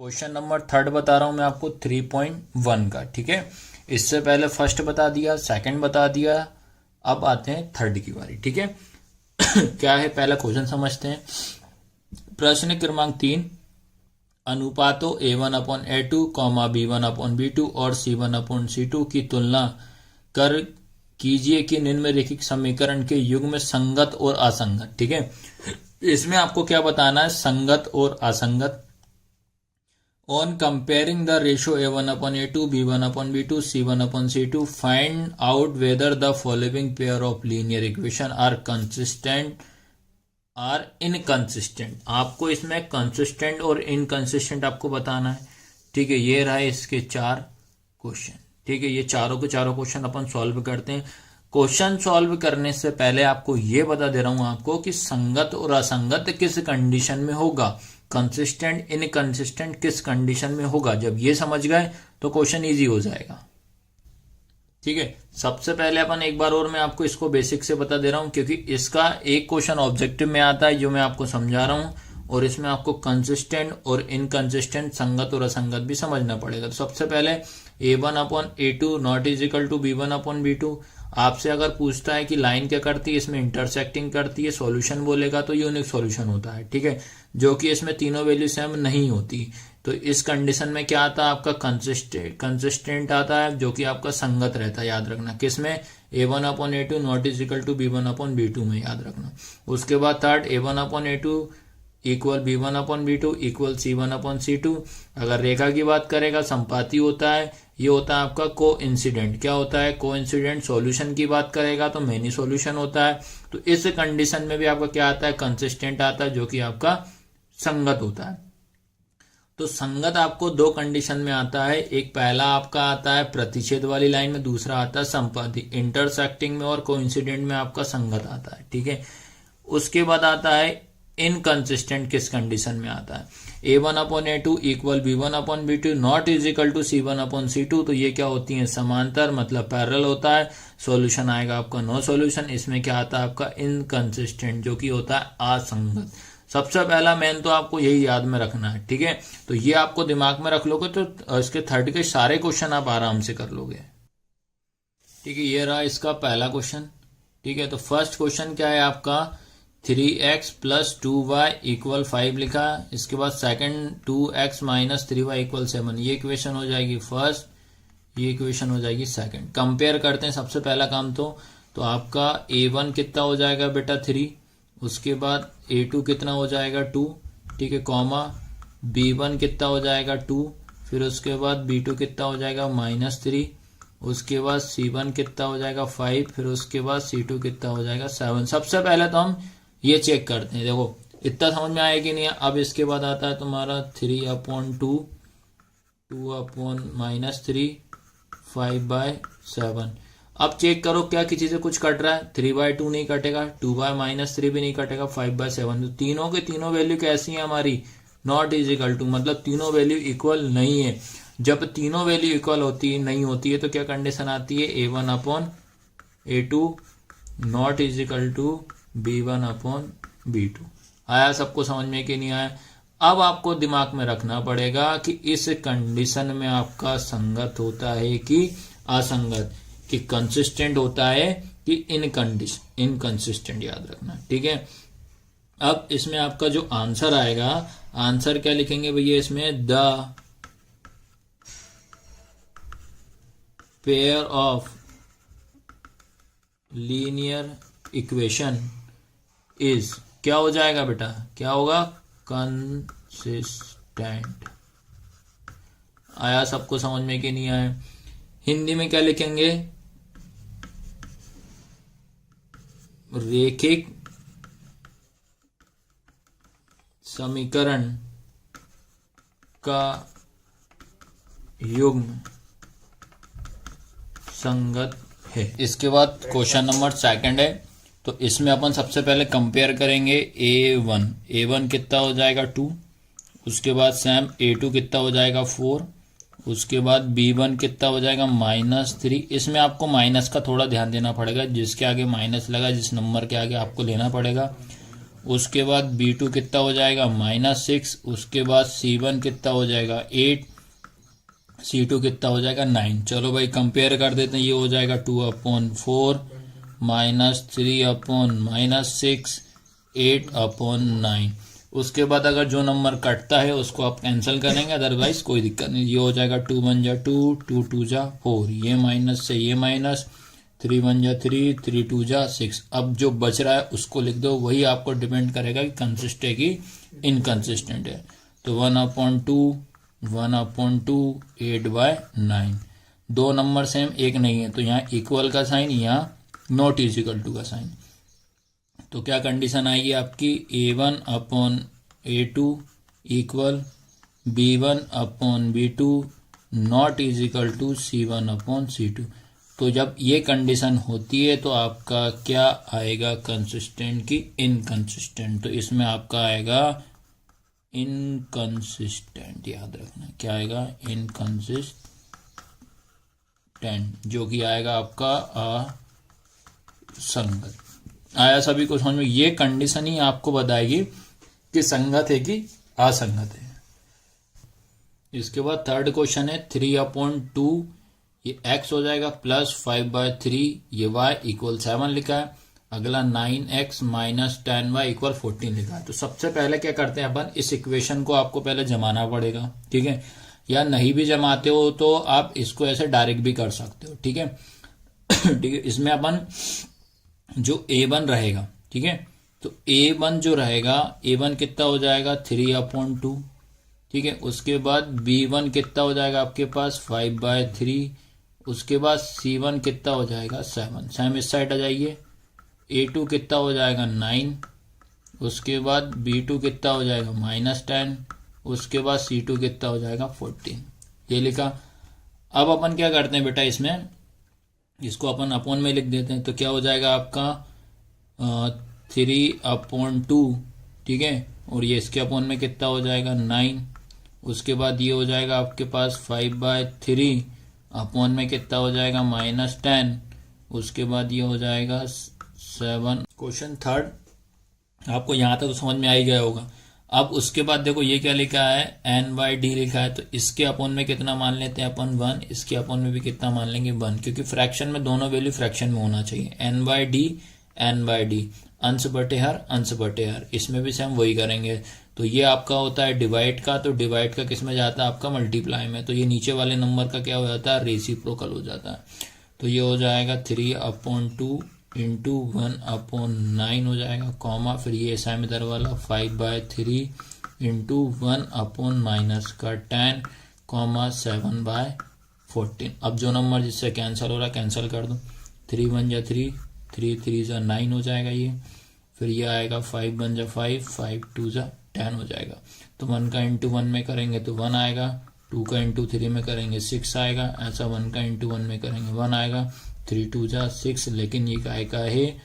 Question number third बता रहा हूं मैं आपको 3.1 का। ठीक है, इससे पहले फर्स्ट बता दिया, सेकंड बता दिया, अब आते हैं थर्ड की बारी। ठीक है क्या है पहला क्वेश्चन समझते हैं। प्रश्न क्रमांक 3, अनुपातों A1/A2, B1/B2 और C1/C2 की तुलना कर कीजिए कि निम्नलिखित समीकरण के युग्म संगत और असंगत। ठीक है, इसमें आपको क्या बताना है, संगत और असंगत। On comparing the ratio A1/A2, B1/B2, C1/C2, find out whether the following pair of linear equation are consistent or inconsistent। आपको इसमें consistent और inconsistent आपको बताना है। ठीक है, ये रहा इसके 4 क्वेश्चन। ठीक है, ये चारों के चारों क्वेश्चन अपन सॉल्व करते हैं। क्वेश्चन सॉल्व करने से पहले आपको ये बता दे रहा हूं आपको कि संगत और असंगत किस कंडीशन में होगा, कंसिस्टेंट इनकंसिस्टेंट किस कंडीशन में होगा। जब ये समझ गए तो क्वेश्चन इजी हो जाएगा। ठीक है, सबसे पहले अपन एक बार और मैं आपको इसको बेसिक से बता दे रहा हूं, क्योंकि इसका एक क्वेश्चन ऑब्जेक्टिव में आता है जो मैं आपको समझा रहा हूं, और इसमें आपको कंसिस्टेंट और इनकंसिस्टेंट, संगत और असंगत भी समझना पड़ेगा। तो सबसे पहले A1/A2 not is equal to B1/B2। आपसे अगर पूछता है कि लाइन क्या करती है, इसमें इंटरसेक्टिंग करती है, सॉल्यूशन बोलेगा तो यूनिक सॉल्यूशन होता है। ठीक है, जो कि इसमें तीनों वैल्यू सेम नहीं होती। तो इस कंडीशन में क्या आता है आपका कंसिस्टेंट आता है, जो कि आपका संगत रहता है। याद रखना किसमें, A1/A2 not is equal to B1/B2 में, याद रखना। उसके बाद third A1/A2 equal B1/B2 equal C1/C2। अगर रेखा की बात करेगा संपाती होता है, ये होता है आपका को इंसिडेंट। क्या होता है, को इंसिडेंट। सॉल्यूशन की बात करेगा तो मेनी सॉल्यूशन होता है। तो इस कंडीशन में भी आपका क्या आता है, कंसिस्टेंट आता है, जो कि आपका संगत होता है। तो संगत आपको दो कंडीशन में आता है, एक पहला आपका आता है प्रतिच्छेद वाली लाइन में, दूसरा आता है संपाती। इंटरसेक्टिंग में और कोइंसिडेंट में आपका संगत आता है। ठीक है, उसके बाद आता है इनकंसिस्टेंट किस कंडीशन में आता है, A1/A2 equal B1/B2 not is equal to C1/C2। तो ये क्या होती है, समांतर, मतलब पैरेलल होता है। सॉल्यूशन आएगा आपका नो सॉल्यूशन। इसमें क्या आता है आपका इनकंसिस्टेंट, जो कि होता है असंगत। सबसे पहला मेन तो आपको यही याद में रखना है। ठीक है, तो ये आपको दिमाग में रख लोगे तो इसके थर्ड के सारे क्वेश्चन आप आराम से कर लोगे। ठीक है, ये रहा इसका पहला क्वेश्चन। ठीक है, तो फर्स्ट क्वेश्चन क्या है आपका, 3x + 2y = 5 लिखा। इसके बाद सेकंड 2x - 3y = 7। ये इक्वेशन हो जाएगी फर्स्ट, ये इक्वेशन हो जाएगी सेकंड। कंपेयर करते हैं सबसे पहला काम तो आपका A1 कितना हो जाएगा बेटा 3, उसके बाद A2 कितना हो जाएगा 2। ठीक है, कॉमा B1 कितना हो जाएगा 2, फिर उसके बाद B2 कितना हो जाएगा -3, उसके बाद C1 कितना हो जाएगा 5, फिर उसके बाद C2 कितना हो जाएगा 7। सबसे पहले तो हम ये चेक करते हैं। देखो इतना समझ में आया कि नहीं। अब इसके बाद आता है तुम्हारा 3/2, 2/- 3, 5/7। अब चेक करो क्या किसी से कुछ कट रहा है, 3/2 नहीं कटेगा, 2/- 3 भी नहीं कटेगा, 5/7। तो तीनों के तीनों वैल्यू कैसी है हमारी, नॉट इज इक्वल टू, मतलब तीनों वैल्यू इक्वल नहीं है। जब तीनों वैल्यू इक्वल नहीं होती है तो क्या कंडीशन आती है, A1/A2 not is equal to B1/B2। आया सबको समझ में कि नहीं आया। अब आपको दिमाग में रखना पड़ेगा कि इस कंडीशन में आपका संगत होता है कि असंगत, कि कंसिस्टेंट होता है कि इनकंसिस्टेंट, याद रखना। ठीक है, अब इसमें आपका जो आंसर आएगा, आंसर क्या लिखेंगे भैया इसमें, the pair of linear equation is, क्या हो जाएगा बेटा, क्या होगा, कंसिस्टेंट। आया सबको समझ में कि नहीं आया। हिंदी में क्या लिखेंगे, रेखिक समीकरण का युग्म संगत है। इसके बाद क्वेश्चन नंबर सेकंड है, तो इसमें अपन सबसे पहले कंपेयर करेंगे A1 कितना हो जाएगा 2, उसके बाद सेम A2 कितना हो जाएगा 4, उसके बाद B1 कितना हो जाएगा -3। इसमें आपको माइनस का थोड़ा ध्यान देना पड़ेगा, जिसके आगे माइनस लगा जिस नंबर के आगे आपको लेना पड़ेगा। उसके बाद B2 कितना हो जाएगा -6, उसके बाद C1 कितना हो जाएगा 8, C2 कितना हो जाएगा 9। चलो भाई कंपेयर कर देते हैं, ये हो जाएगा 2/4 -3/-6 8/9। उसके बाद अगर जो नंबर कटता है उसको आप कैंसिल करेंगे, अदरवाइज कोई दिक्कत नहीं। ये हो जाएगा 2 1 जा 2, 2 2 जा 4, ये माइनस से ये माइनस, 3 1 जा 3, 3 2 जा 6। अब जो बच रहा है उसको लिख दो, वही आपको डिपेंड करेगा कि कंसिस्ट है कि इनकंसिस्टेंट है। तो 1/2 8/9। दो नंबर सेम एक नहीं है, तो यहाँ इक्वल का साइन, यहाँ नॉट इज इक्वल टू का साइन। तो क्या कंडीशन आएगी आपकी, A1/A2 equal B1/B2 not is equal to C1/C2। तो जब ये कंडीशन होती है तो आपका क्या आएगा, कंसिस्टेंट की इनकंसिस्टेंट। तो इसमें आपका आएगा इनकंसिस्टेंट, याद रखना क्या आएगा, इनकंसिस्टेंट, जो कि आएगा आपका असंगत। आया सभी को समझ में? ये कंडीशन ही आपको बताएगी कि संगत है कि असंगत है। इसके बाद थर्ड क्वेश्चन है 3/2, ये x हो जाएगा +5/3, ये y = 7 लिखा है। अगला 9x - 10y = 14 लिखा है। तो सबसे पहले क्या करते हैं अपन, इस इक्वेशन को आपको पहले जमाना पड़ेगा, ठीक है। या नहीं भी जमाते हो तो आप इसको ऐसे डायरेक्ट भी कर सकते हो, ठीक है। ठीक है, इसमें अपन जो A1 रहेगा, ठीक है, तो A1 जो रहेगा, A1 कितना हो जाएगा 3/2, ठीक है। उसके बाद B1 कितना हो जाएगा आपके पास 5/3, उसके बाद C1 कितना हो जाएगा 7, सेम इस साइड आ जाइए। A2 कितना हो जाएगा 9, उसके बाद B2 कितना हो जाएगा -10, उसके बाद C2 कितना हो जाएगा 14, ये लिखा। अब अपन क्या करते हैं बेटा, इसमें इसको अपन अपॉन में लिख देते हैं। तो क्या हो जाएगा आपका 3/2, ठीक है, और ये इसके अपॉन में कितना हो जाएगा 9। उसके बाद ये हो जाएगा आपके पास 5/3, अपॉन में कितना हो जाएगा -10। उसके बाद ये हो जाएगा 7। क्वेश्चन थर्ड आपको यहाँ तक तो समझ में आ ही गया होगा। अब उसके बाद देखो ये क्या लिखा है, n/d लिखा है। तो इसके अपॉन में कितना मान लेते हैं अपन 1, इसके अपॉन में भी कितना मान लेंगे 1, क्योंकि फ्रैक्शन में दोनों वैल्यू फ्रैक्शन में होना चाहिए। n/d अंश बटे हर, अंश बटे हर, इसमें भी सेम वही करेंगे। तो ये आपका होता है डिवाइड का, तो डिवाइड का किस में जाता है आपका मल्टीप्लाई में। तो ये नीचे वाले नंबर का क्या हो जाता है, रेसिप्रोकल हो जाता है। तो ये हो जाएगा 3/2 इंटू 1/9 हो जाएगा, कॉमा, फिर ये ऐसा इधर वाला 5/3 इंटू 1/-10 कॉमा 7/14। अब जो नंबर जिससे कैंसिल हो रहा है कैंसिल कर दो। 3 1 जा 3, 3 3 जा 9 हो जाएगा ये। फिर ये आएगा 5 1 जा 5, 5 2 जा 10 हो जाएगा। तो 1 का इंटू 1 में करेंगे तो 1 आएगा, 2 का इंटू 3 में करेंगे 6 आएगा, ऐसा 1 का इंटू 1 में करेंगे 1 आएगा। 3 2 जा 6, लेकिन ये काय का है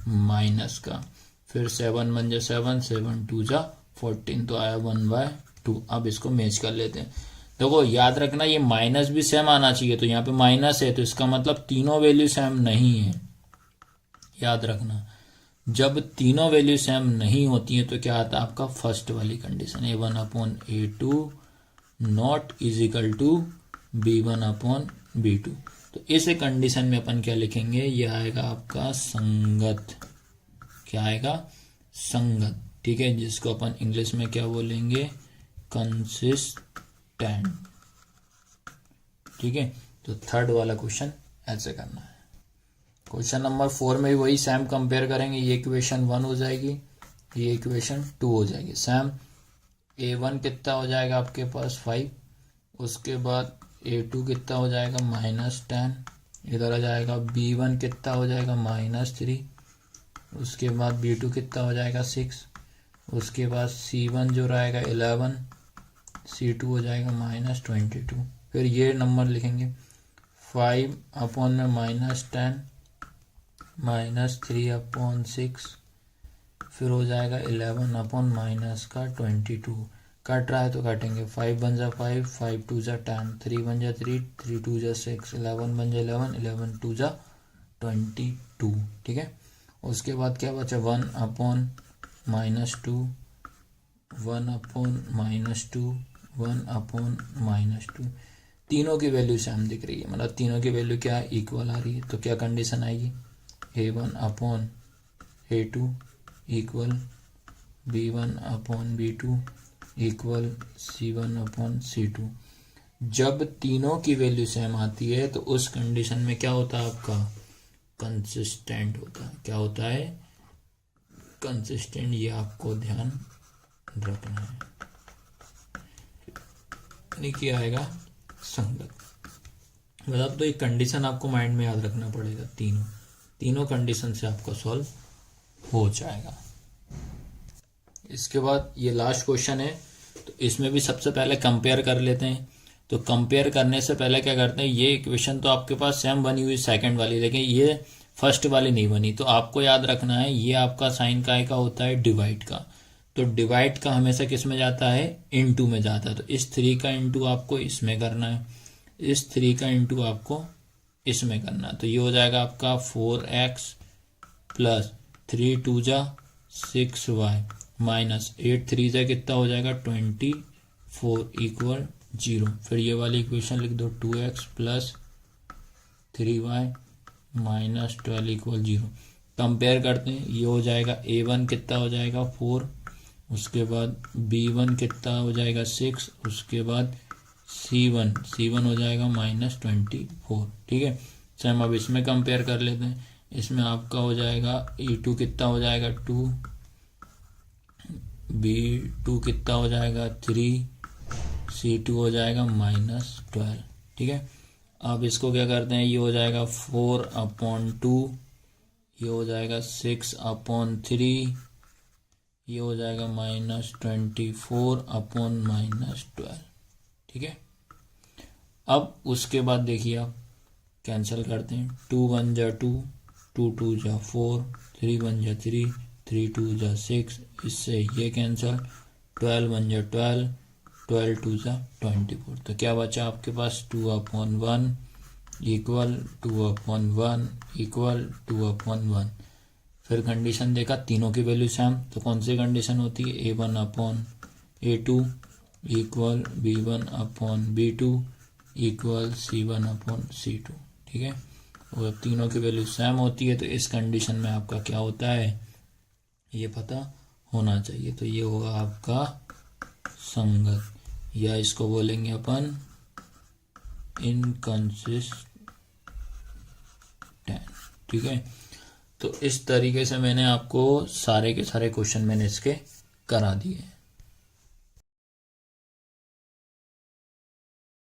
माइनस का। फिर 7 1 जा 7, 7 2 जा 14, तो आया 1/2। अब इसको मैच कर लेते हैं। देखो याद रखना ये माइनस भी सेम आना चाहिए, तो यहाँ पे माइनस है तो इसका मतलब तीनों वैल्यू सेम नहीं है। याद रखना जब तीनों वैल्यू सेम नहीं होती है तो क्या आता है आपका फर्स्ट वाली condition, A1/A2 not is equal to B1/B2। तो इस कंडीशन में अपन क्या लिखेंगे, ये आएगा आपका संगत। क्या आएगा, संगत, ठीक है, जिसको अपन इंग्लिश में क्या बोलेंगे, कंसिस्टेंट, ठीक है। तो थर्ड वाला क्वेश्चन ऐसे करना है। क्वेश्चन नंबर 4 में भी वही सेम कंपेयर करेंगे। ये इक्वेशन 1 हो जाएगी, ये इक्वेशन 2 हो जाएगी सेम। A1 कितना हो जाएगा आपके पास 5, उसके बाद A2 कितना हो जाएगा -10, इधर आ जाएगा B1 कितना हो जाएगा -3, उसके बाद B2 कितना हो जाएगा 6, उसके बाद C1 जो रहेगा 11, C2 हो जाएगा -22। फिर ये नंबर लिखेंगे 5/10 -3/6, फिर हो जाएगा 11/-22। कट रहा है तो काटेंगे, 5 1 जा 5, 5 2 जा 10, 3 1 जा 3, 3 2 जा 6, 11 1 जा 11, 11 2 जा 22, ठीक है। उसके बाद क्या बचा 1/, -2, 1/-2, 1/-2। तीनों की वैल्यू सेम दिख रही है, मतलब तीनों की वैल्यू क्या है, इक्वल आ रही है। तो क्या कंडीशन आएगी, a1/a2 equal b1/b2 equal c1/c2। जब तीनों की वैल्यू सेम आती है तो उस कंडीशन में क्या होता है, आपका कंसिस्टेंट होता है। क्या होता है, कंसिस्टेंट। ये आपको ध्यान रखना है, नहीं किया आएगा संगत। मतलब तो एक कंडीशन आपको माइंड में याद रखना पड़ेगा, तीनों कंडीशन से आपका सॉल्व हो जाएगा। इसके बाद ये लास्ट क्वेश्चन है, तो इसमें भी सबसे पहले कंपेयर कर लेते हैं। तो कंपेयर करने से पहले क्या करते हैं, ये इक्वेशन तो आपके पास सेम बनी हुई सेकंड वाली, लेकिन ये फर्स्ट वाली नहीं बनी। तो आपको याद रखना है, ये आपका साइन काय का होता है, डिवाइड का। तो डिवाइड का हमेशा किस में जाता है, इनटू में जाता है। तो इस 3 का इनटू आपको इसमें करना है, इस 3 का इनटू आपको इसमें करना है। तो ये हो जाएगा आपका 4x प्लस 3 2 जा 6y माइनस 8 3 जा कितना हो जाएगा 24 इक्वल 0। फिर ये वाली इक्वेशन लिख दो, 2x plus 3y minus 12 equal 0। Compare करते हैं, ये हो जाएगा a1 कितना हो जाएगा 4, उसके बाद b1 कितना हो जाएगा 6, उसके बाद c1 हो जाएगा -24। ठीक है, सेम। अब इसमें कंपेयर कर लेते हैं, इसमें आपका हो जाएगा e2 कितना हो जाएगा 2, b2 कितना हो जाएगा 3, c2 हो जाएगा -12। ठीक है, अब इसको क्या करते हैं, ये हो जाएगा 4/2, ये हो जाएगा 6/3, ये हो जाएगा -24/12। ठीक है, अब उसके बाद देखिए आप कैंसिल करते हैं, 2 1 जा 2, 2 2 जा 4, 3 1 जा 3, 3 2 जा 6, इससे ये कैंसिल, 12 1 जा 12, 12 2 जा 24। तो क्या बचा आपके पास 2/1 इक्वल 2/1 इक्वल 2/1। फिर कंडीशन देखा, तीनों की वैल्यू सेम, तो कौन सी कंडीशन होती है, a1/a2 equal b1/b2 equal c1/c2। ठीक है, और तीनों की वैल्यू सेम होती है तो इस कंडीशन में आपका क्या होता है, ये पता होना चाहिए। तो ये होगा आपका संगत, या इसको बोलेंगे अपन इनकंसिस्टेंट। ठीक है, तो इस तरीके से मैंने आपको सारे के सारे क्वेश्चन मैंने इसके करा दिए।